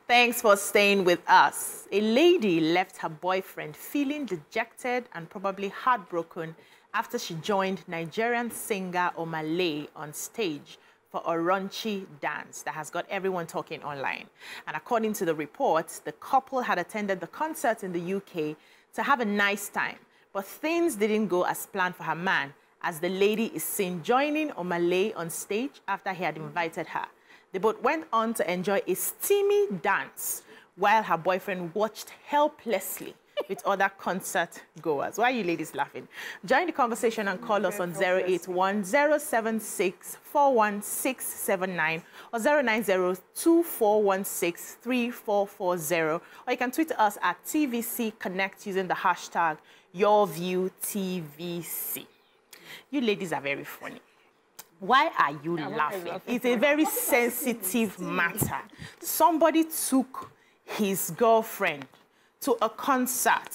Thanks for staying with us. A lady left her boyfriend feeling dejected and probably heartbroken after she joined Nigerian singer Omah on stage for a raunchy dance that has got everyone talking online. And according to the reports, the couple had attended the concert in the UK to have a nice time. But things didn't go as planned for her man, as the lady is seen joining Omah on stage after he had invited her. They both went on to enjoy a steamy dance while her boyfriend watched helplessly with other concert goers. Why are you ladies laughing? Join the conversation and call us on 081-076-41679 or 090-2416-3440. Or you can tweet us at TVC Connect using the hashtag YourViewTVC. You ladies are very funny. Why are you laughing? It's a very sensitive matter. Somebody took his girlfriend to a concert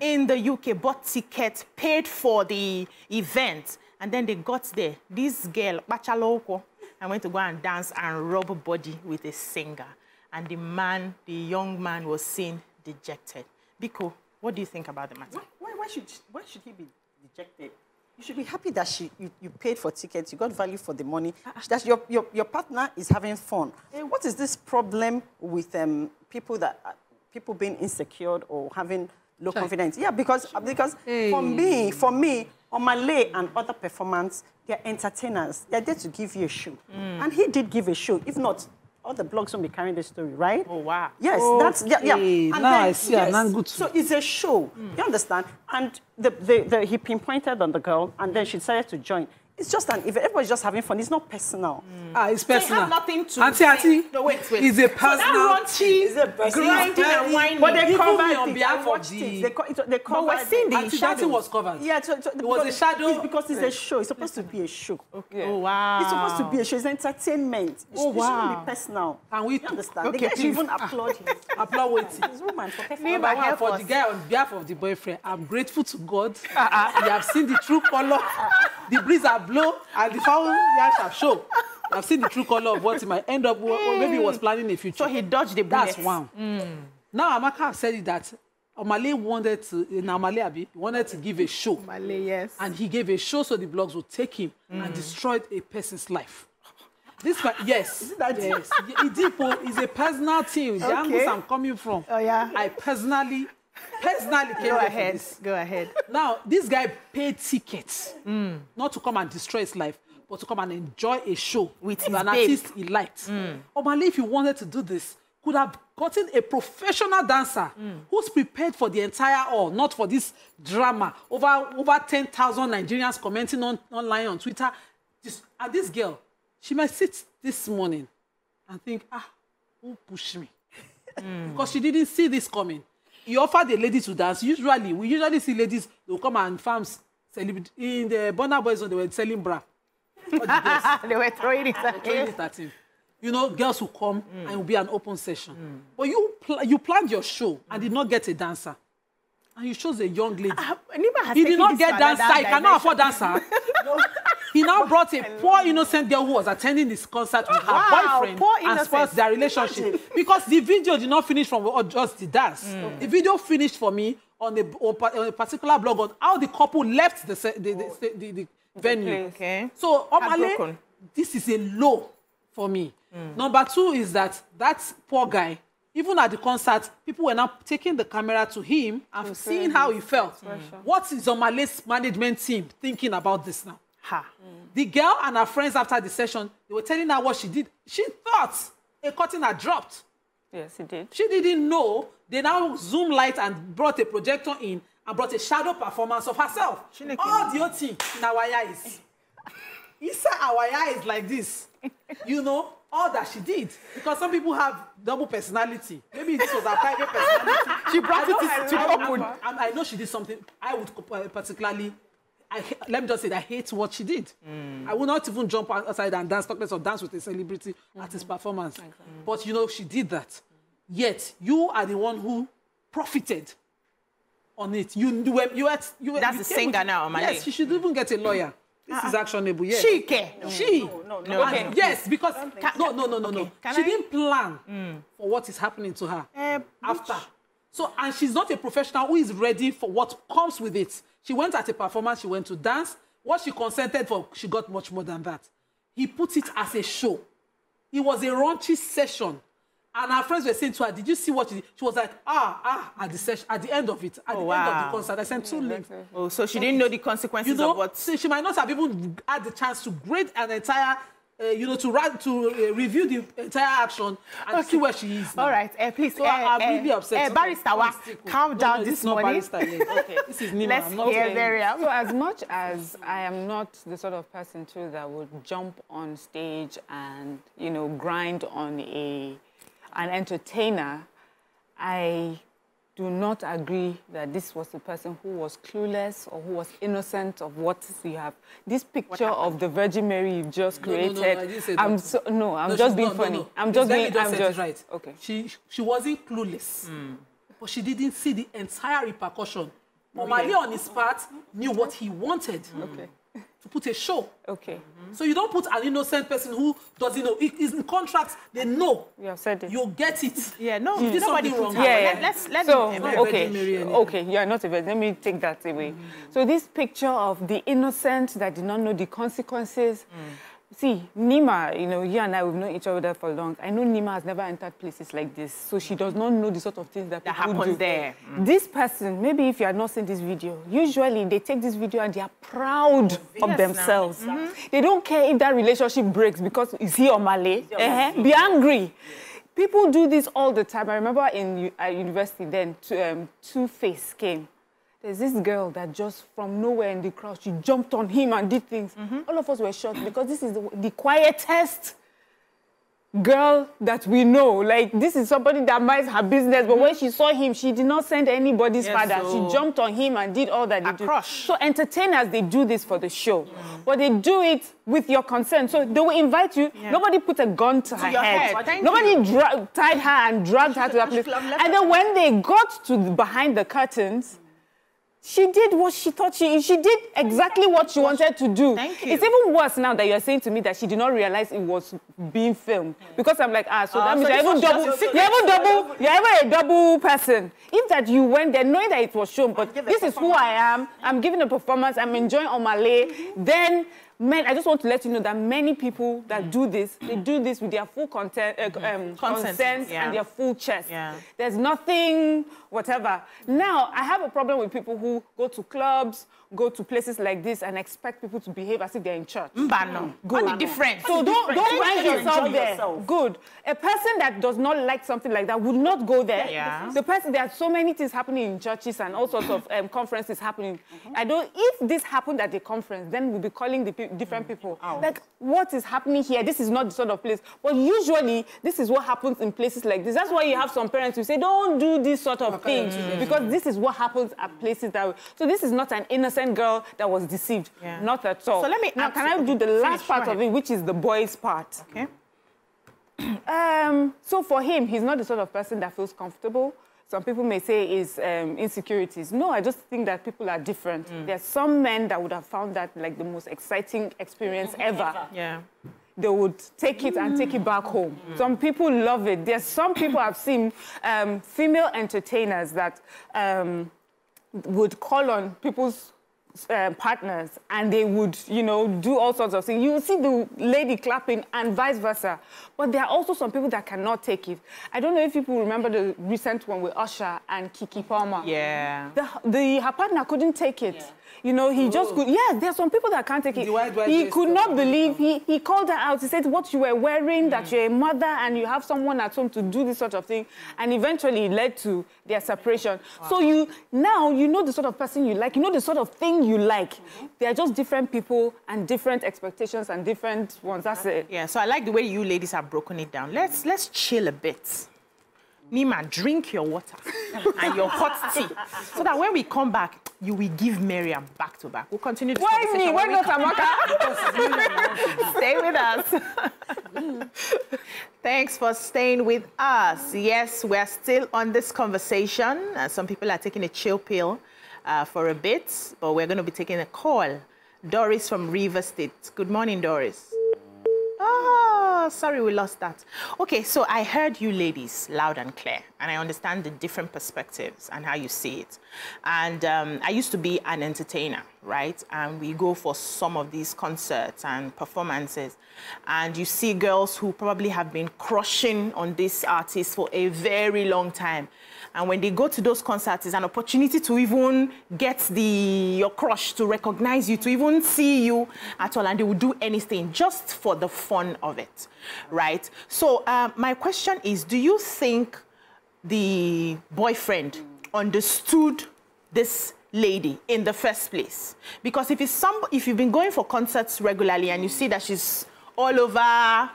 in the UK, bought tickets, paid for the event, and then they got there. This girl, Bachaloko, I went to go and dance and rub body with a singer. And the young man was seen dejected. Biko, what do you think about the matter? Why should he be dejected? You should be happy that you paid for tickets, you got value for the money, that your partner is having fun. What is this problem with people being insecure or having low confidence? Yeah, because for me, Omah and other performers, they're entertainers. They're there to give you a show. And he did give a show. If not, all the blogs won't be carrying the story, right? Oh, wow. Yes, that's, yeah. And nice, then, so it's a show, you understand? And he pinpointed on the girl, and then she decided to join. It's just an event. Everybody's just having fun. It's not personal. It's personal. They have nothing to Auntie. No, wait. It's a personal. It's a grinding and whining. But they covered on behalf of the... They covered we're seeing the shadow was covered. Yeah, it was a shadow. It's because it's a show. It's supposed to be a show. Okay. Oh, wow. It's supposed to be a show. It's entertainment. Oh, wow. It shouldn't be personal. And we understand. Okay, the guy should even applaud him. Applaud waiting. His woman for for the guy on behalf of the boyfriend, I'm grateful to God. You have seen the true color. The breeze are blow and the foul yash have show. I've seen the true color of what he might end up with, or maybe he was planning a future. So he dodged the bullet. That's one. Now Amaka said it that Omah wanted to give a show. Omah, yes. And he gave a show so the blogs would take him and destroyed a person's life. This one, yes. Isn't that yes. It's a personal thing. The angles I'm coming from. Oh, yeah. I personally came Go ahead. Go ahead. Now, this guy paid tickets not to come and destroy his life, but to come and enjoy a show with an artist he liked. Omah, if you wanted to do this, could have gotten a professional dancer who's prepared for the entire all, not for this drama. Over 10,000 Nigerians commenting online on Twitter. And this girl, she might sit this morning and think, who pushed me? Because she didn't see this coming. He offered a lady to dance. We usually see ladies, they'll come and farms celebrate. In the Burna Boy zone, they were selling bra. They were throwing it at him. You know, girls will come and it will be an open session. But you planned your show and did not get a dancer. And you chose a young lady. He did not get dancer. He cannot afford dancer. He now brought a poor innocent girl who was attending this concert with her boyfriend and spoiled their relationship. Because the video did not finish from just the dance. The video finished for me on a particular blog on how the couple left the venue. Okay. So, Omah, this is a low for me. Number two is that poor guy, even at the concert, people were now taking the camera to him and seeing how he felt. What is Omah's management team thinking about this now? The girl and her friends after the session, they were telling her what she did. She thought a curtain had dropped. Yes, it did. She didn't know. They now zoom light and brought a projector in and brought a shadow performance of herself. All the other thing in our eyes. Inside our eyes like this. You know, all that she did. Because some people have double personality. Maybe this was her private personality. She brought it to open. I know she did something. I would particularly... let me just say that I hate what she did. I would not even jump outside and dance, talk less of dance with a celebrity at his performance. But, you know, she did that. Yet, you are the one who profited on it. That's the singer now, Omah. Yes, she should even get a lawyer. This is actionable, yes. She care. She. No. Okay. Yes, because no. Can She I? didn't plan for what is happening to her after. So, and she's not a professional who is ready for what comes with it. She went at a performance, she went to dance. What she consented for, she got much more than that. He put it as a show. It was a raunchy session. And our friends were saying to her, did you see what she did? She was like, at the session, at the end of it, at the end of the concert. I said, too late. Oh, so she didn't know the consequences of what... So she might not have even had the chance to grade an entire, to review the entire action and see where she is now. All right, please. So I'm really upset. Barrister, calm down this morning. Okay. This is Nima. Let's hear Miriam. So as much as I am not the sort of person too that would jump on stage and, grind on an entertainer, I do not agree that this was the person who was clueless or who was innocent of what you have. This picture of the Virgin Mary you've just created. No, I didn't say that. I'm just being funny. I'm just being. I'm just right. Okay. She wasn't clueless, but she didn't see the entire repercussion. Omah Lay on his part knew what he wanted. Okay. To put a show. Okay. So you don't put an innocent person who doesn't know. It is in contracts. They know. You have said it. You'll get it. Yeah, no, If there's nobody something wrong. wrong. Let's so, okay, okay, you are not a virgin. Let me take that away. So this picture of the innocent that did not know the consequences. See, Nima, you and I, we've known each other for long. I know Nima has never entered places like this, so she does not know the sort of things that people happens do. there. This person, maybe if you have not seen this video, usually they take this video and they are proud of themselves. They don't care if that relationship breaks because is he Omah Lay? Be angry. People do this all the time. I remember at university then, Two-Face came. There's this girl that just from nowhere in the crowd, she jumped on him and did things. All of us were shocked because this is the quietest girl that we know. Like, this is somebody that minds her business. But when she saw him, she did not send anybody's father. So she jumped on him and did all that they do. Crush. So entertainers, they do this for the show. But they do it with your consent. So they will invite you. Nobody put a gun to her head. Nobody tied her and dragged her to that place. And then when they got to behind the curtains, she did what she thought she did exactly what she wanted to do. Thank you. It's even worse now that you're saying to me that she did not realize it was being filmed. Because I'm like, so that means you're even a double person. If that you went there knowing that it was shown, but this is who I am, I'm giving a performance, I'm enjoying Omah Lay, then I just want to let you know that many people that do this, they do this with their full consent and their full chest. Yeah. There's nothing, whatever. Now, I have a problem with people who go to clubs, go to places like this and expect people to behave as if they're in church. No. Good. What's the difference? So don't find yourself there. Yourself. Good. A person that does not like something like that would not go there. Yeah. The person, there are so many things happening in churches and all sorts of conferences happening. If this happened at a conference, then we'll be calling the different people. Like, what is happening here? This is not the sort of place. But usually, this is what happens in places like this. That's why you have some parents who say, don't do this sort of thing. Because this is what happens at places that way. So this is not an innocent girl that was deceived. Not at all. So let me now, can I do the last part of it, which is the boy's part? Okay. So for him, he's not the sort of person that feels comfortable. Some people may say is insecurities. No, I just think that people are different. There are some men that would have found that like the most exciting experience ever. Yeah. They would take it and take it back home. Some people love it. There's some people I've seen, female entertainers that would call on people's partners and they would, do all sorts of things. You will see the lady clapping and vice versa. But there are also some people that cannot take it. I don't know if people remember the recent one with Usher and Keke Palmer. Yeah. Her partner couldn't take it. He just could. Yes, there are some people that can't take it. He could not believe. He called her out. He said, what you were wearing, that you're a mother and you have someone at home to do this sort of thing. And eventually it led to their separation. Wow. So you know the sort of person you like. You know the sort of thing you like. They are just different people and different expectations and different ones. That's it. Yeah, so I like the way you ladies have broken it down. Let's chill a bit. Nima, drink your water and your hot tea so that when we come back, you will give Miriam back to back. We'll continue this conversation. Why me? Why not Amaka? Stay with us. Thanks for staying with us. Yes, we're still on this conversation. Some people are taking a chill pill for a bit, but we're going to be taking a call Doris from River State. Good morning, Doris. Oh, sorry, we lost that. Okay, so I heard you ladies loud and clear, and I understand the different perspectives and how you see it. And I used to be an entertainer, right? And we go for some of these concerts and performances, and you see girls who probably have been crushing on this artist for a very long time. And when they go to those concerts, it's an opportunity to even get your crush to recognize you, to even see you at all, and they will do anything just for the fun of it, right? So my question is, do you think the boyfriend understood this lady in the first place? Because if you've been going for concerts regularly and you see that she's all over,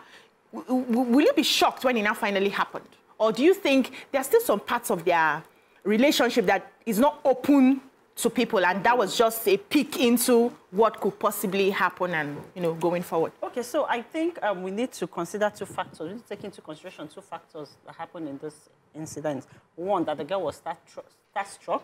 will you be shocked when it now finally happened? Or do you think there are still some parts of their relationship that is not open to people, and that was just a peek into what could possibly happen and, you know, going forward? Okay, so I think we need to consider two factors. We need to take into consideration two factors that happened in this incident. One, that the girl was starstruck.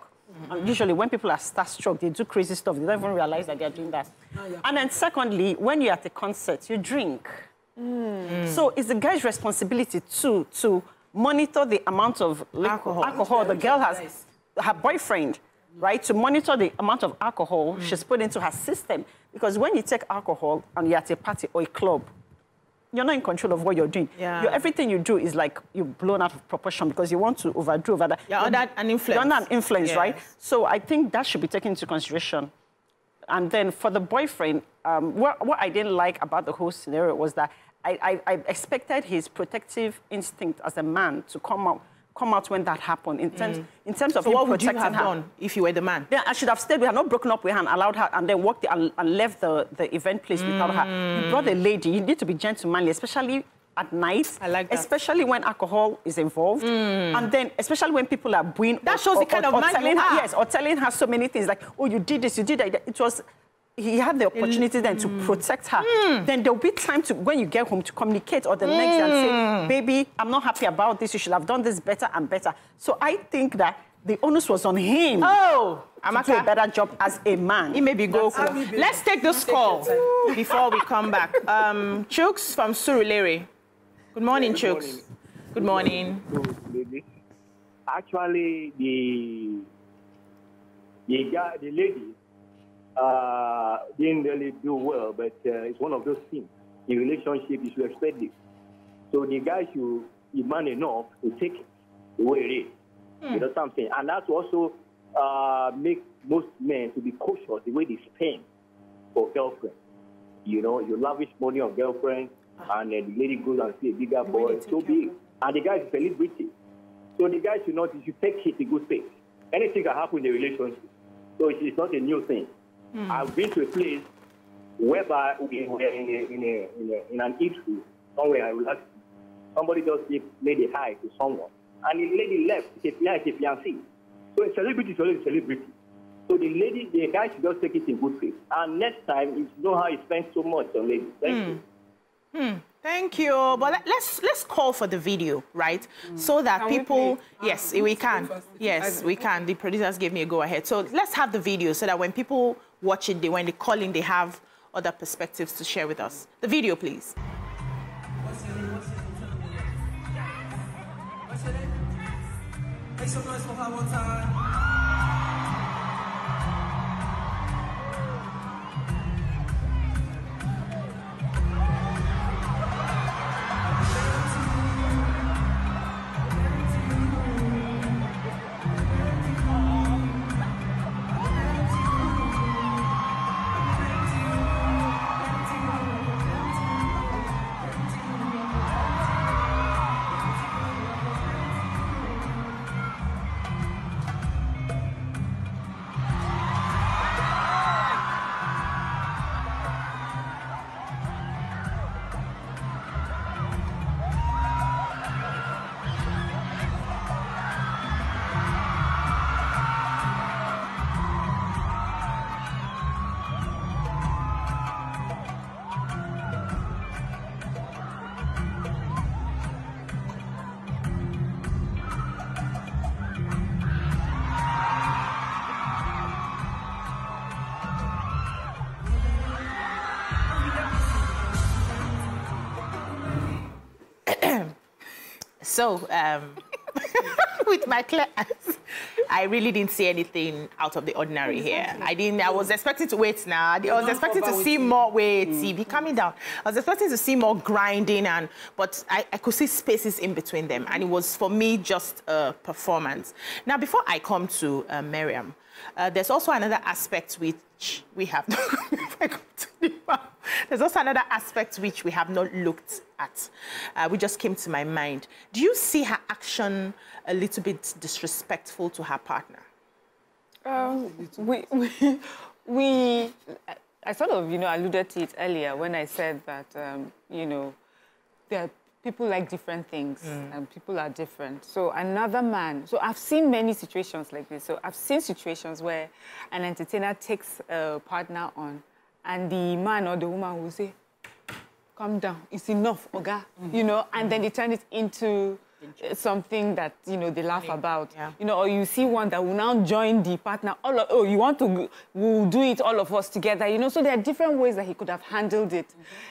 And usually when people are starstruck, they do crazy stuff. They don't even realize that they're doing that. Oh, yeah. And then secondly, when you're at a concert, you drink. So it's the guy's responsibility too to monitor the amount of alcohol the girl has, her boyfriend, right? To monitor the amount of alcohol she's put into her system. Because when you take alcohol and you're at a party or a club, you're not in control of what you're doing. Yeah. Everything you do is like you're blown out of proportion because you want to overdo over that. You're under an influence. You're under an influence, yes. Right? So I think that should be taken into consideration. And then for the boyfriend, what I didn't like about the whole scenario was that I expected his protective instinct as a man to come out when that happened. In terms of so him what would you have her. done if you were the man? Then I should have stayed with her, not broken up with her, and allowed her, and then walked and left the event place without her. You brought a lady. You need to be gentlemanly, especially at night. I like that. Especially when alcohol is involved, and then especially when people are booing. That shows the kind of man you are. Yes, or telling her so many things like, "Oh, you did this, you did that." It was. He had the opportunity then to protect her. Then there'll be time to, when you get home, to communicate or the next day and say, baby, I'm not happy about this. You should have done this better and better. So I think that the onus was on him to do a better job as a man. He may be Goku. Let's take this call before we come back. Chooks from Surulere. Good morning, Chooks. Good morning. Actually, the lady didn't really do well, but it's one of those things. In relationship, you should expect it. So the guy should be man enough to take it the way it is. You know what I'm saying? And that's also make most men to be cautious the way they spend for girlfriend. You know, you lavish money on girlfriend, and then the lady goes and see a bigger boy, so big. And the guy is a celebrity. So the guy should take it in good faith. Anything can happen in a relationship. So it's not a new thing. I've been to a place whereby we were in an eatery somewhere. I will ask somebody just made a hi to someone, and the lady left. It's a fiancé. So a celebrity is always a celebrity. So the guy should just take it in good faith. And next time, you know how he spends so much on ladies. Thank you. Thank you. But let's call for the video, right? So that people, yes, we can. Yes, we can. The producers gave me a go ahead. So let's have the video so that when people watch it, when they call in, they have other perspectives to share with us. The video, please. What's your name? Make some noise for her one time. So, with my class, I really didn't see anything out of the ordinary here. I was expecting to wait now. I was expecting to see more be coming down. I was expecting to see more grinding, but I could see spaces in between them. And it was, for me, just a performance. Now, before I come to Miriam, there's also another aspect which we have there's also another aspect which we have not looked at. Which just came to my mind. Do you see her action a little bit disrespectful to her partner? I sort of, alluded to it earlier when I said that, there are people like different things and people are different. So another man, so I've seen many situations like this. So I've seen situations where an entertainer takes a partner on and the man or the woman will say, calm down, it's enough, Oga, and then they turn it into something that, they laugh about, or you see one that will now join the partner. We'll do it, all of us together, so there are different ways that he could have handled it.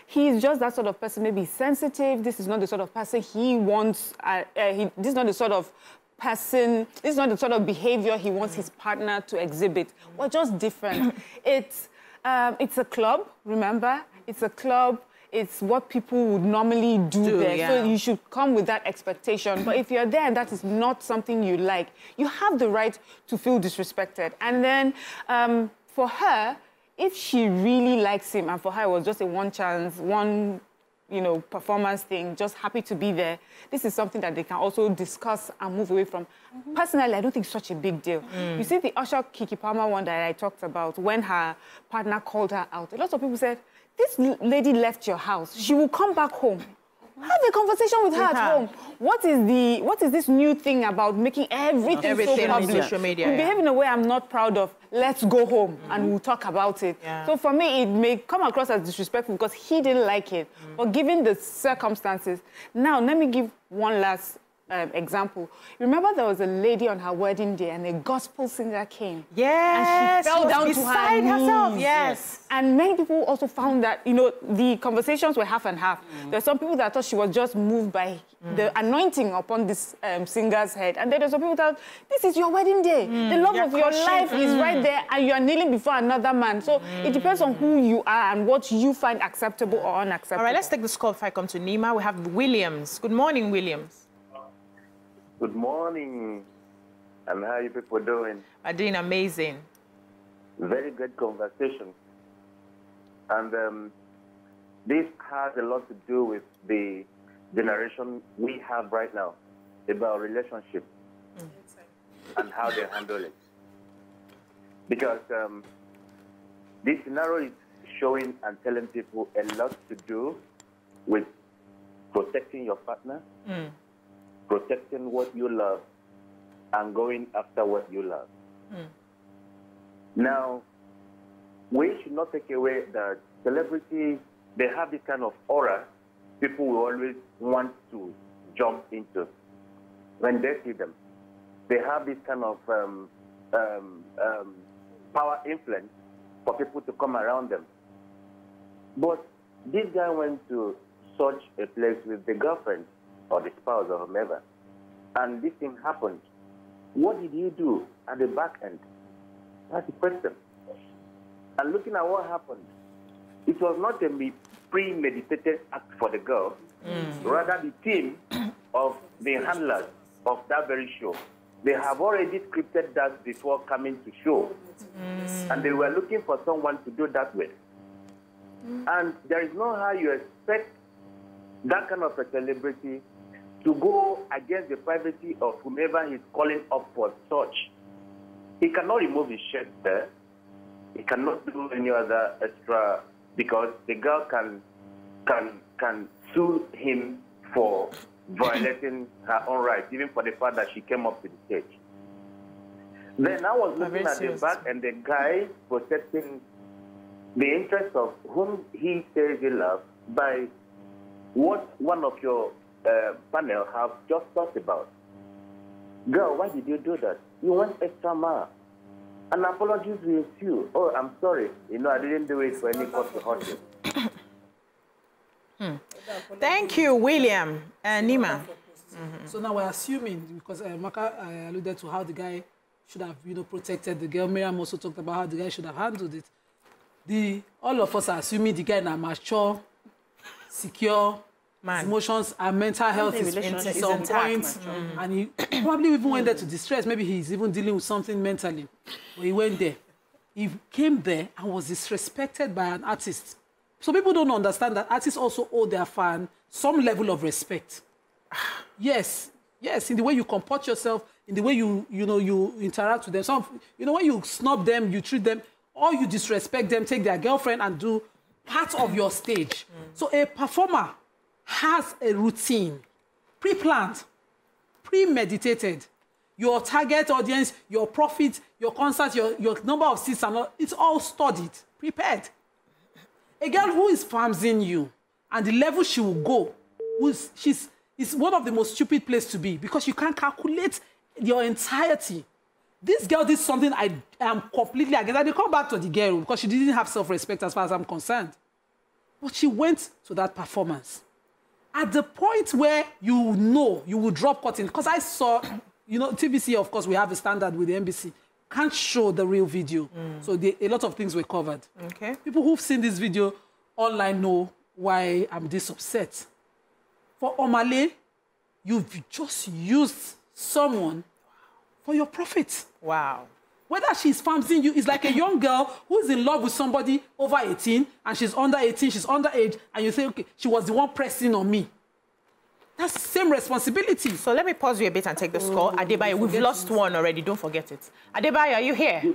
He's just that sort of person, maybe sensitive. This is not the sort of person he wants, this is not the sort of person, this is not the sort of behavior he wants his partner to exhibit. We're just different. It's a club, remember? It's a club. It's what people would normally do there. Yeah. So you should come with that expectation. But if you're there and that is not something you like, you have the right to feel disrespected. And then for her, if she really likes him, and for her it was just a one chance, performance thing, just happy to be there, this is something that they can also discuss and move away from. Personally, I don't think it's such a big deal. You see the Usher Kiki Palmer one that I talked about, when her partner called her out, a lot of people said, this lady left your house. She will come back home. Have a conversation with her at home. What is this new thing about making everything so public? On social media, we behave in a way I'm not proud of. Let's go home and we'll talk about it. Yeah. So for me, it may come across as disrespectful because he didn't like it. But given the circumstances, now let me give one last example. Remember there was a lady on her wedding day and a gospel singer came. Yes. And she fell down to her knees. Herself. Yes. And many people also found that, the conversations were half and half. There are some people that thought she was just moved by the anointing upon this singer's head. And then there's some people that, this is your wedding day. The love of your life is right there and you are kneeling before another man. So it depends on who you are and what you find acceptable or unacceptable. All right, let's take this call if I come to Nima. We have Williams. Good morning, Williams. Good morning, and how are you people doing? I'm doing amazing. Very good conversation. And this has a lot to do with the generation we have right now about relationship and how they handle it. Because this scenario is showing and telling people a lot to do with protecting your partner, protecting what you love, and going after what you love. Now, we should not take away that celebrities, they have this kind of aura people will always want to jump into when they see them. They have this kind of power influence for people to come around them. But this guy went to such a place with the girlfriend or the spouse or whomever, and this thing happened. What did you do at the back end? That's the question. And looking at what happened, it was not a premeditated act for the girl, rather the team of the handlers of that very show. They have already scripted that before coming to show, and they were looking for someone to do that with. And there is no how you expect that kind of a celebrity to go against the privacy of whomever he's calling up for such. He cannot remove his shirt there. He cannot do any other extra, because the girl can sue him for violating her own rights, even for the fact that she came up to the stage. Then I was looking at the back, and the guy protecting the interest of whom he says he loves by what one of your panel have just talked about. Girl, why did you do that? You went extra mile. An apology will ensue. Oh, I'm sorry. I didn't do it for any cause to hurt you. Thank you, William. Nima. So now we're assuming, because Maka alluded to how the guy should have, protected the girl. Miriam also talked about how the guy should have handled it. All of us are assuming the guy is mature, secure, his emotions and mental health is on point, and he probably even went there to distress. Maybe he's even dealing with something mentally. But he went there. He came there and was disrespected by an artist. So people don't understand that artists also owe their fan some level of respect. Yes, in the way you comport yourself, in the way you interact with them. When you snub them, you treat them, or you disrespect them, take their girlfriend and do part of your stage. So a performer has a routine, pre-planned, premeditated. Your target audience, your profit, your concert, your number of seats, it's all studied, prepared. A girl who is farming you and the level she will go, is one of the most stupid places to be, because you can't calculate your entirety. This girl did something I am completely against. I did come back to the girl because she didn't have self-respect as far as I'm concerned. But she went to that performance. At the point where you will drop cutting, because I saw, TVC, of course, we have a standard with the NBC, can't show the real video. So a lot of things were covered. Okay. People who've seen this video online know why I'm this upset. For Omah Lay, you've just used someone for your profit. Wow. Whether she's farming you, it's like a young girl who's in love with somebody over 18, and she's under 18, she's underage, and you say, okay, she was the one pressing on me. That's the same responsibility. So let me pause you a bit and take this call. Adebayo, we've lost one already. Don't forget it. Adebayo, are you here?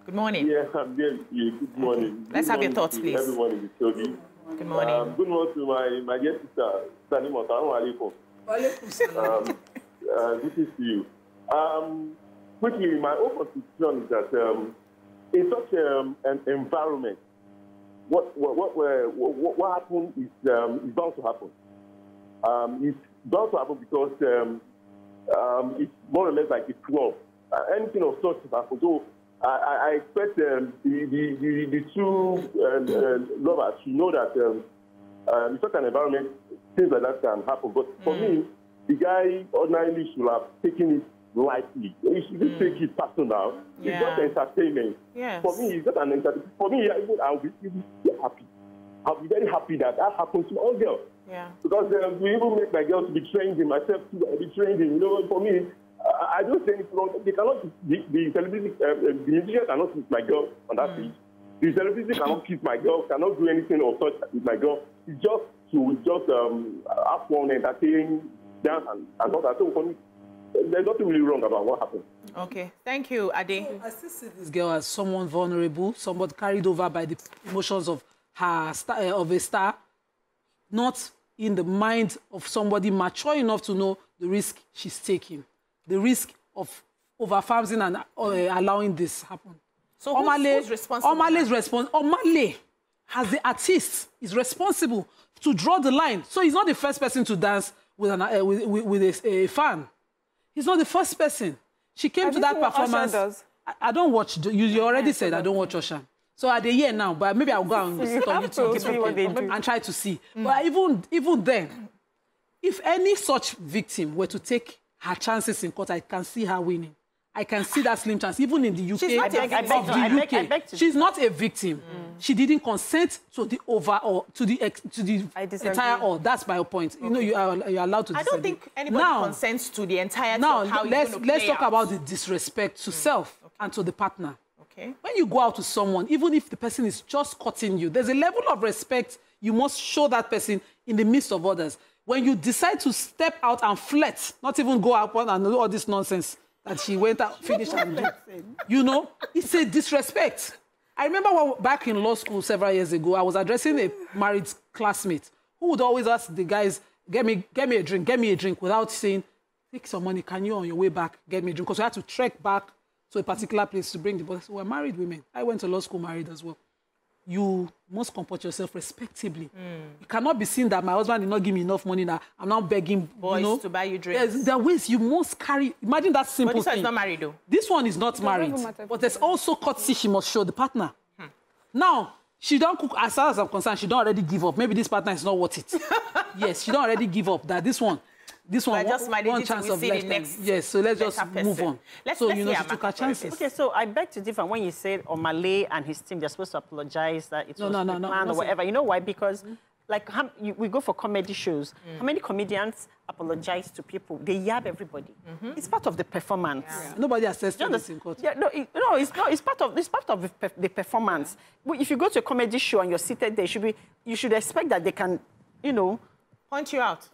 Good morning. Yes, I'm there. Good morning. Let's have your thoughts, please. Everyone in the studio. Good morning. Good morning to my dear sister, Sani Mota. This is to you. Quickly, my own position is that in such an environment, what happened is bound to happen. It's bound to happen because it's more or less like a club. Anything of such has happened. So I expect the two lovers to know that in such an environment, things like that can happen. But for me, the guy ordinarily should have taken it lightly. He shouldn't take it personal. It's just entertainment. Yes. For me, it's just an entertainment. For me, I'll be happy. I'll be very happy that happens to all girls. Yeah. Because we even make my girls to be trained in myself too. I be trained in. For me, I don't say it's wrong. They cannot. The celebrity, the musician cannot kiss my girl on that stage. The celebrity cannot kiss my girl. Cannot do anything of such with my girl. It's just to have fun, entertain, dance, and all that. So for me, there's nothing really wrong about what happened. Okay, thank you, Ade. So I still see this girl as someone vulnerable, somebody carried over by the emotions of her of a star, not in the mind of somebody mature enough to know the risk she's taking, the risk of over-farming and allowing this happen. So who's responsible? Omah Lay, as the artist, is responsible to draw the line. So he's not the first person to dance with a fan. He's not the first person. She came to that performance. I don't watch. You already said I don't watch Usher. So at the year now, but maybe I'll go and sit on YouTube and try to see. But even then, if any such victim were to take her chances in court, I can see her winning. I can see that slim chance, even in the UK. She's not a victim. She's not a victim. She didn't consent to the entire or. That's my point. Okay. You know, you're allowed to. I don't think anybody consents to the entirety now, of how let's talk about the disrespect to self and to the partner. Okay. When you go out to someone, even if the person is just cutting you, there's a level of respect you must show that person in the midst of others. When you decide to step out and flirt, not even go out and do all this nonsense that she went out, finished and do, you know, it's a disrespect. I remember back in law school several years ago, I was addressing a married classmate who would always ask the guys, get me a drink, without saying, take some money, can you on your way back get me a drink? Because we had to trek back to a particular place to bring the boys. So we're married women. I went to law school married as well. You must comport yourself respectably. You cannot be seen that my husband did not give me enough money now. I'm now begging boys to buy you drinks. There are ways you must carry. Imagine that simple thing. But this one is not married though. This one is not married. But there's also courtesy she must show the partner. Now, she don't cook, as far as I'm concerned, she don't already give up. Maybe this partner is not worth it. Yes, she don't already give up that this one. this one, just one chance of lifetime. Yes, so let's just move on. So, you know, she took her chances. Okay, so I beg to differ when you said Omale and his team, they're supposed to apologize that it was planned or whatever. You know why? Because like we go for comedy shows. How many comedians apologize to people? They yab everybody. It's part of the performance. Yeah. Nobody assessed this in court. Yeah, no, it's not. It's part of the performance. But if you go to a comedy show and you're seated there, you should expect that they can, you know, point you out,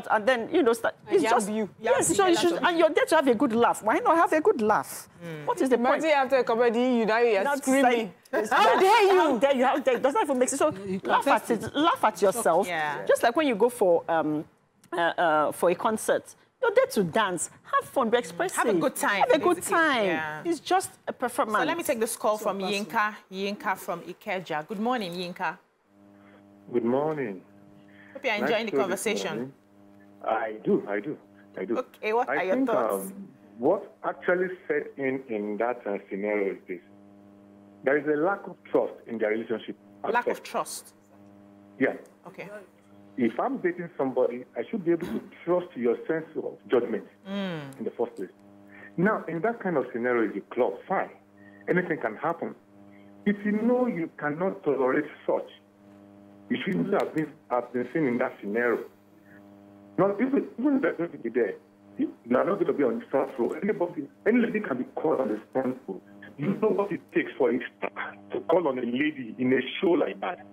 and then start. It's just you. Yes, so you should, and you're there to have a good laugh. Why not have a good laugh? What is the point? After a comedy, you're screaming. How dare you? How dare you? How dare you? Does that even make sense? So laugh at yourself. Yeah. Just like when you go for a concert, you're there to dance, have fun, be expressive, have a good time. Have a good time. Yeah. It's just a performance. So let me take this call from Yinka. Yinka from Ikeja. Good morning, Yinka. Good morning. Hope you're enjoying the conversation. I do. Okay, what are your thoughts? What actually set in that scenario is this. There is a lack of trust in their relationship. Lack of trust? Yeah. Okay. If I'm dating somebody, I should be able to trust your sense of judgment in the first place. Now, in that kind of scenario, the club, fine. Anything can happen. If you know you cannot tolerate such, you shouldn't have been seen in that scenario. Now, even if they're going to be there, you are not going to be on the front row. Any lady can be called on the front row. You know what it takes for it to call on a lady in a show like that.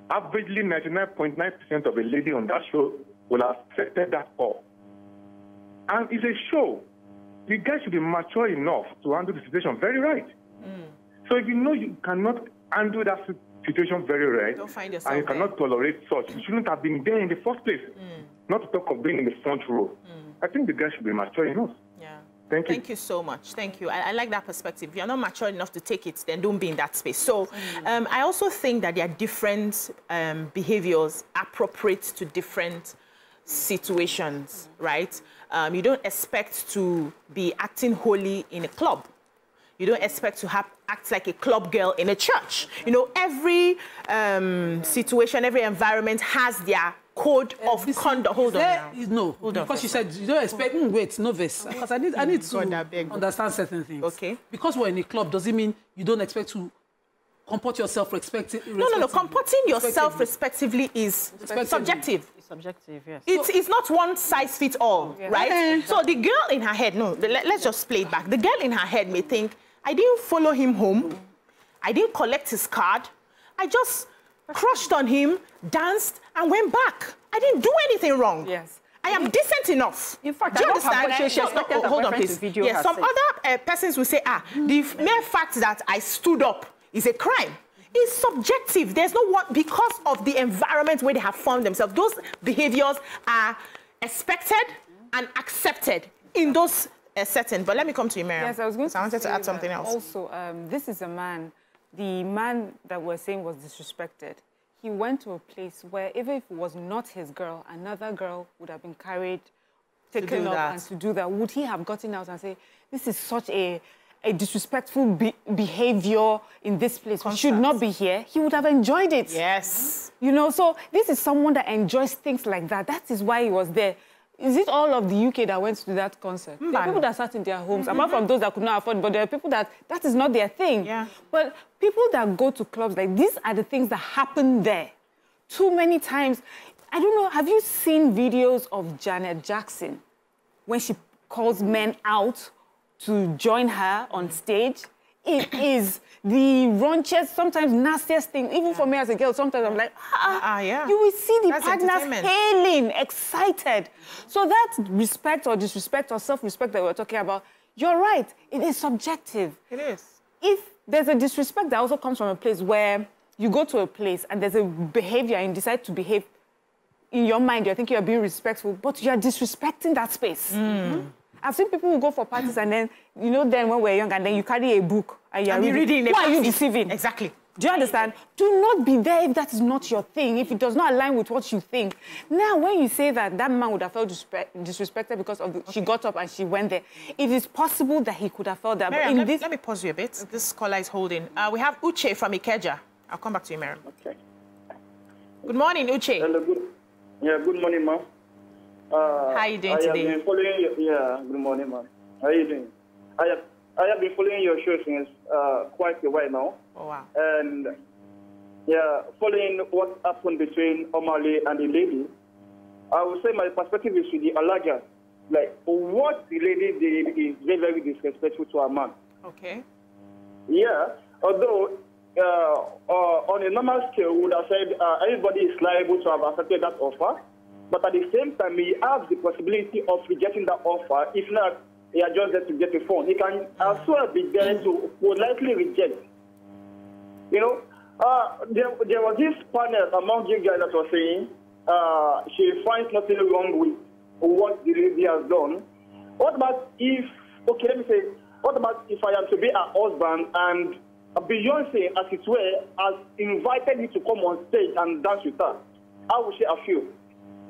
Averagely, 99.9% of a lady on that show will have accepted that call. And it's a show. The guy should be mature enough to handle the situation very right. So if you know you cannot handle that situation very right, don't find yourself and you cannot tolerate such, you shouldn't have been there in the first place. Not to talk of being in the front row. I think the guy should be mature enough. Yeah. Thank you. Thank you so much. Thank you. I like that perspective. If you're not mature enough to take it, then don't be in that space. So I also think that there are different behaviors appropriate to different situations, right? You don't expect to be acting holy in a club. You don't expect to act like a club girl in a church. You know, every situation, every environment has their code of conduct. Hold on now. No, hold on. Because you said you don't expect. Wait, novice. Because I need to understand certain things. Okay. Because we're in a club doesn't mean you don't expect to comport yourself respectively. No. Comporting yourself respectively is subjective. It's subjective, yes. It's not one size fits all, right? So the girl in her head, let's just play it back. The girl in her head may think, I didn't follow him home. I didn't collect his card. I just crushed on him, danced, and went back. I didn't do anything wrong. Yes. I am decent enough. In fact, do you understand? Hold on, please. Yes, some other persons will say, the mere fact that I stood up is a crime. It's subjective. There's no one, because of the environment where they have found themselves. Those behaviors are expected and accepted in those settings. But let me come to you, Miriam. Yes, I was going to I wanted to add something else. Also, this is a man. The man that we're saying was disrespected. He went to a place where even if it was not his girl, another girl would have been carried, taken up, and to do that. Would he have gotten out and say, this is such a disrespectful behavior in this place? We should not be here. He would have enjoyed it. Yes. You know, so this is someone that enjoys things like that. That is why he was there. Is it all of the UK that went to that concert? There are people that sat in their homes, apart from those that could not afford, but there are people that is not their thing. Yeah. But people that go to clubs, like, these are the things that happen there. Too many times. I don't know, have you seen videos of Janet Jackson when she calls men out to join her on stage? It is the raunchiest, sometimes nastiest thing. Even for me as a girl, sometimes I'm like, you will see the partners hailing, excited. So that respect or disrespect or self-respect that we're talking about, you're right, it is subjective. It is. If there's a disrespect that also comes from a place where you go to a place and there's a behavior and you decide to behave, in your mind, you're thinking you're being respectful, but you're disrespecting that space. I've seen people who go for parties and then, you know, then when we're young and then you carry a book and you're reading. Who are you deceiving? Exactly. Do you understand? Do not be there if that is not your thing, if it does not align with what you think. Now, when you say that that man would have felt disrespected because of she got up and she went there, it is possible that he could have felt that. Miriam, let me pause you a bit. This caller is holding. We have Uche from Ikeja. I'll come back to you, Miriam. Okay. Good morning, Uche. Hello, good morning, ma'am. How are you doing today? I have been following good morning, man. How are you doing? I have been following your show since quite a while now. Oh, wow. And, following what happened between Omah Lay and the lady, I would say my perspective is with the Alaja. Like, what the lady did is very, very disrespectful to a man. Okay. Yeah, although on a normal scale, we would have said everybody is liable to have accepted that offer. But at the same time, he has the possibility of rejecting that offer. If not, he are just there to get a phone. He can as well be there to politely reject. You know, there was this panel among you guys that was saying she finds nothing wrong with what the lady has done. What about if, okay, let me say, what about if I am to be her husband and Beyonce, as it were, has invited me to come on stage and dance with her? How would she feel?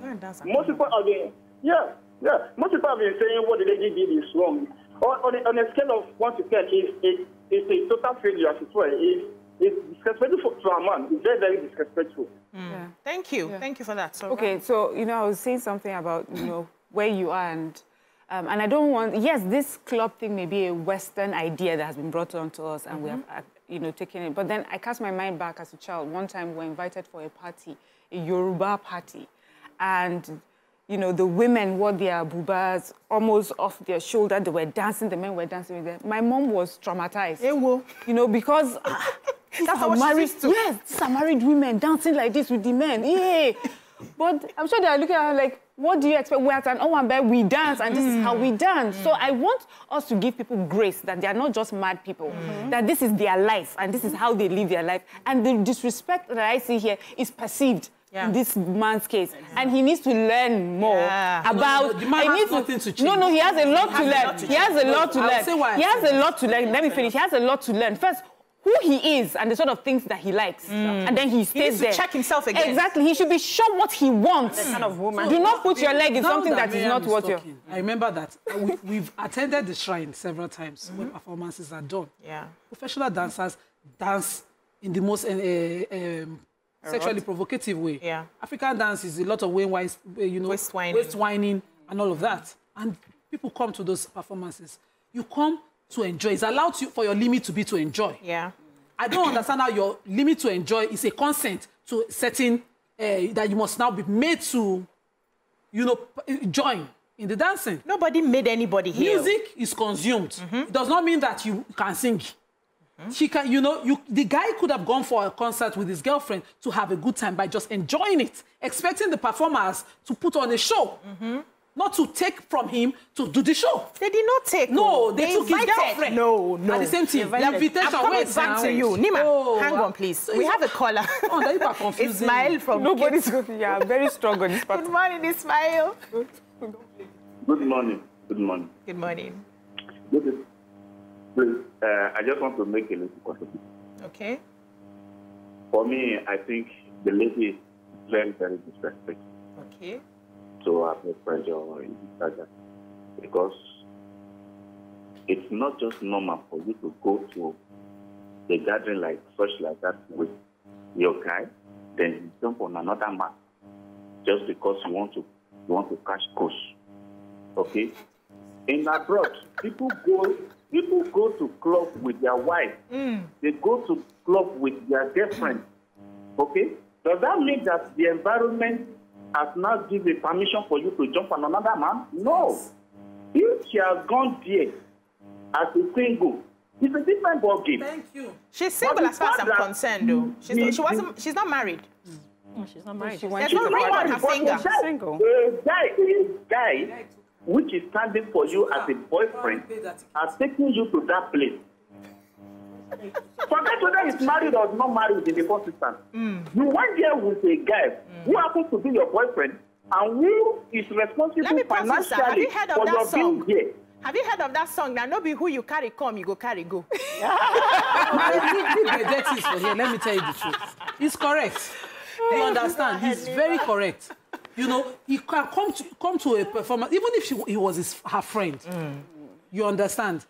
Most people have been, most people have been saying what the lady did is wrong. On a scale of 1 to 10, it's a total failure, as it were. It's disrespectful to a man. It's very, very disrespectful. Yeah. Thank you. Yeah. Thank you for that. So, okay, so, you know, I was saying something about, you know, where you are and I don't want, yes, this club thing may be a Western idea that has been brought on to us and we have, you know, taken it. But then I cast my mind back as a child. One time we were invited for a party, a Yoruba party. And, you know, the women wore their bubas almost off their shoulder. They were dancing, the men were dancing with them. My mom was traumatized. You know, because these are married, yes, these are married women dancing like this with the men. Yeah. But I'm sure they are looking at her like, what do you expect? We're at an Owambe, we dance, and this is how we dance. So I want us to give people grace, that they are not just mad people, that this is their life, and this is how they live their life. And the disrespect that I see here is perceived in this man's case. And he needs to learn more about... the man has nothing to change. No, he has a lot to learn. He has a lot to learn. He has a lot to learn. Let me finish. He has a lot to learn. First, who he is and the sort of things that he likes. And then he stays there. He needs to check himself again. Exactly. He should be sure what he wants. The kind of woman. Do not put your leg in something that is not what you're... I remember that. We've attended the shrine several times where performances are done. Yeah. Professional dancers dance in the most sexually provocative way. Yeah. African dance is a lot of waist whining and all of that. And people come to those performances. You come to enjoy. It's allowed for your limit to be to enjoy. Yeah. I don't understand how your limit to enjoy is a consent to setting that you must now be made to, you know, join in the dancing. Nobody made anybody here. Music is consumed. It does not mean that you can sing. She can, you know, the guy could have gone for a concert with his girlfriend to have a good time by just enjoying it, expecting the performers to put on a show. Not to take from him to do the show. They did not take. No, they took his girlfriend. No. At the same time, the invitation. I'm coming back to you. Nima, hang on, please. So we have a caller. Oh, that you are confusing. Ismail from... Nobody's going. Yeah, very strong on this part. Good morning, Ismail. Good morning. Good morning. Good morning. Please, I just want to make a little contribution. Okay. For me, I think the lady is very, very disrespectful. Okay. To have a pressure or because it's not just normal for you to go to a gathering like that with your guy, then you jump on another man just because you want to catch coast. Okay? In abroad, people go to club with their wife. They go to club with their girlfriend. Okay? Does that mean that the environment has now given permission for you to jump on another man? No. If she has gone there as a single, it's a different ballgame. Thank you. She's single as far as I'm concerned, though. She's not married. No, she's not married. There's no ring on her finger. Single. A guy which is standing for you as a boyfriend has taken you to that place. Forget whether he's married or not married in the first instance. You went there with a guy who happens to be your boyfriend and who is responsible financially for your being here. Have you heard of that song? Now, not be who you carry come, you go carry go. Let me tell you the truth. He's correct. You understand? He's very correct. You know, he can come to a performance, even if he was her friend. You understand?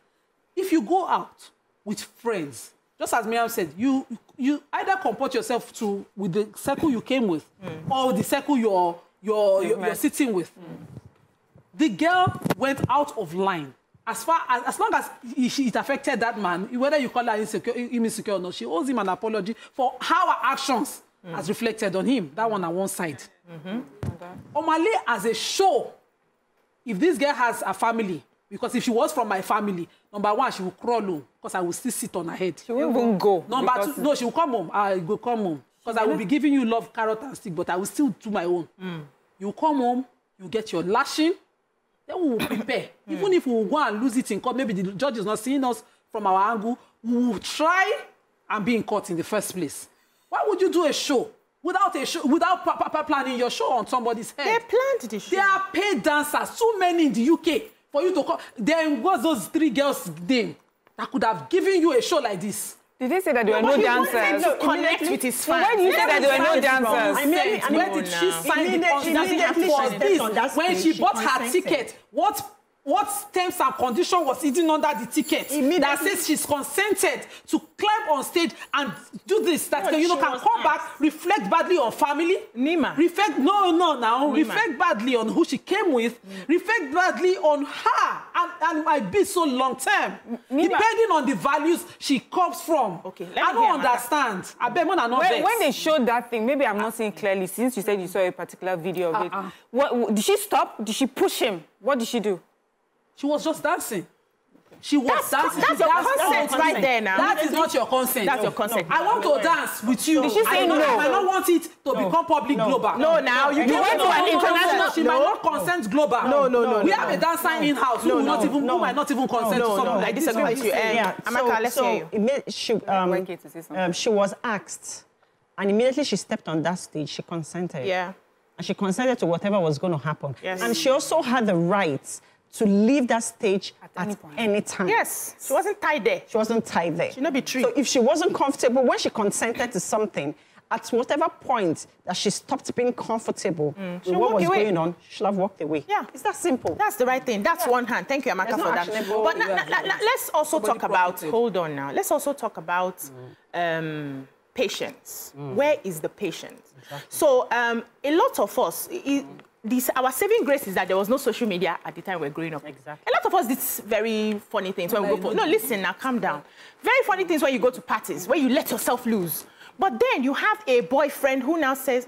If you go out with friends, just as Miriam said, you either comport yourself with the circle you came with or the circle you're sitting with. The girl went out of line. As long as it affected that man, whether you call her insecure or not, she owes him an apology for how her actions has reflected on him. That one on one side. Omah Lay as a show, if this girl has a family, because if she was from my family, number one, she will crawl home because I will still sit on her head. She won't even go. Number two, no, she will come home. I will come home. Because I will be giving you love, carrot, and stick, but I will still do my own. You come home, you get your lashing, then we will prepare. Even if we will go and lose it in court, maybe the judge is not seeing us from our angle, we will try and be in court in the first place. Why would you do a show without planning your show on somebody's head? They planned the show. They are paid dancers, too many in the UK, for you to come. Then what's those 3 girls' name that could have given you a show like this? Did they say that there were no dancers? To connect with his fans. Why do you say that there were no dancers? Where did she sign the contract? When she bought her ticket, what terms and condition was hidden under the ticket that says she's consented to climb on stage and do this, that can come back, reflect badly on family, Nima. reflect badly on who she came with, reflect badly on her, and might be so long term, depending on the values she comes from. Okay, I don't understand. I bet when they showed that thing, maybe I'm not seeing clearly, since you said you saw a particular video of it. What, did she stop? Did she push him? What did she do? She was just dancing. She was dancing. That's your consent right there now. That is not your consent. That's your consent. I want to dance with you. Did she say no? I don't want it to become public global. No, now you went to an international. She might not consent global. No. We have a dancer in-house who might not even consent to something I disagree with you. Amaka, let's hear you. She was asked, and immediately she stepped on that stage, she consented. Yeah. And she consented to whatever was going to happen. Yes. And she also had the right to leave that stage at any time. Yes, she wasn't tied there. She wasn't tied there. She not be true. So if she wasn't comfortable, when she consented to something, at whatever point that she stopped being comfortable with what was going on, she should have walked away. Yeah. It's that simple. That's the right thing. That's one hand. Thank you, Amaka, for that. But let's also talk about, hold on now. Let's also talk about patience. Where is the patience? Exactly. So a lot of us, our saving grace is that there was no social media at the time we were growing up. Exactly. A lot of us did very funny things when we go for... No, listen now, calm down. Very funny things when you go to parties, where you let yourself loose. But then you have a boyfriend who now says,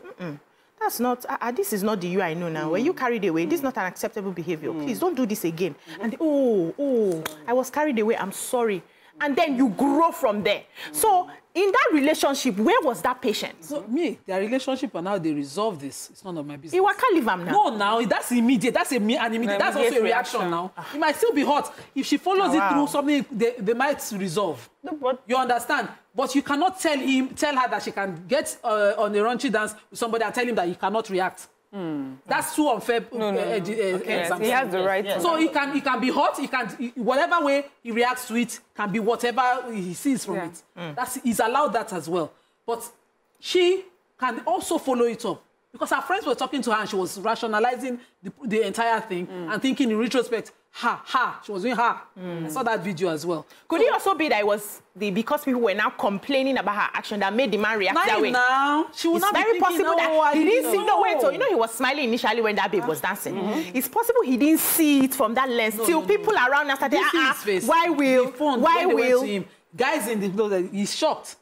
that's not... this is not the you I know now. When you carried away, this is not an acceptable behavior. Please, don't do this again. And, I was carried away, I'm sorry. And then you grow from there. So in that relationship, where was that patience? So their relationship, and now they resolve this. It's none of my business. You can't leave him now. No, now that's immediate. That's immediate. That's also a reaction now. It might still be hot. If she follows it through something, they might resolve. No, but you understand? But you cannot tell her that she can get on a raunchy dance with somebody and tell him that he cannot react. That's too unfair. He has the right. Yes. So he can be hot. Whatever way he reacts to it can be whatever he sees from it. He's allowed that as well. But she can also follow it up because her friends were talking to her and she was rationalizing the entire thing and thinking in retrospect, she was doing her. I saw that video as well. Could it also be that it was because people were now complaining about her action that made the man react that way? Now she was not very thinking, possible that he didn't see. No, wait. So he was smiling initially when that babe was dancing. It's possible he didn't see it from that lens till people around us started. Why will? Guys in the he's shocked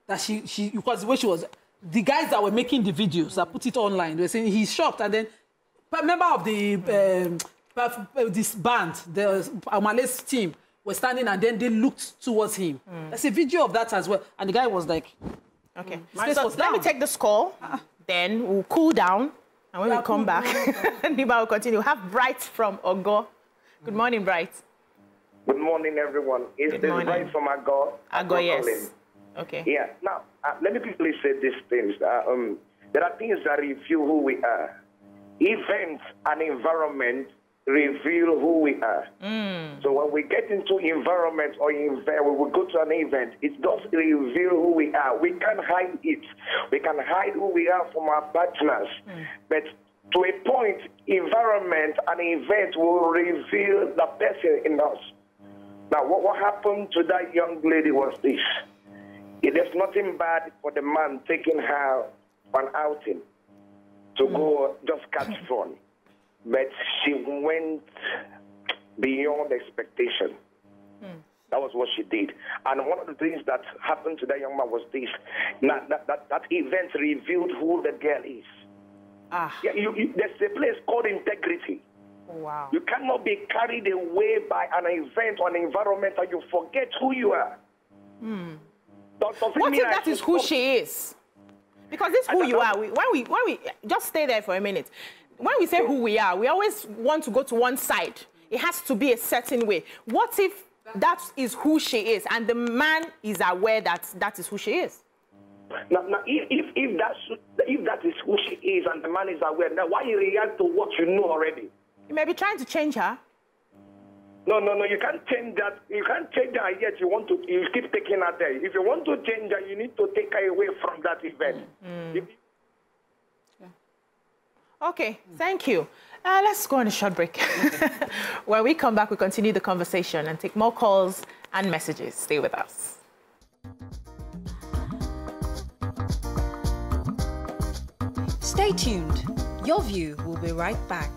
that she because the way she was. The guys that were making the videos that put it online, they were saying he's shocked, and then a member of the this band, the Omah Lay's team, were standing and then they looked towards him. There's a video of that as well. And the guy was like, okay. So let me take this call, then we'll cool down. And when we come back, Nima will continue. We'll have Bright from Ogo. Good morning, Bright. Good morning, everyone. It's Bright from Ogo. Ogo, yes. Okay. Yeah. Now, let me quickly say these things. There are things that reveal who we are. Events and environment reveal who we are. So when we get into environment or we go to an event, it does reveal who we are. We can't hide it. We can hide who we are from our partners. But to a point, environment and event will reveal the person in us. Now, what happened to that young lady was this. There's nothing bad for the man taking her on outing to go just catch fun. but she went beyond expectation. That was what she did. And one of the things that happened to that young man was this. That event revealed who the girl is. Yeah, there's a place called integrity. Wow. You cannot be carried away by an event or an environment and you forget who you are. What if that is who she is? Because this is who you are. When we just stay there for a minute. When we say who we are, we always want to go to one side. It has to be a certain way. What if that is who she is and the man is aware that that is who she is? Now if that is who she is and the man is aware, now why you react to what you know already? You may be trying to change her. No, you can't change that. You can't change her yet. You keep taking her there. If you want to change her, you need to take her away from that event. Okay, thank you. Let's go on a short break. When we come back, we continue the conversation and take more calls and messages. Stay with us. Stay tuned. Your View will be right back.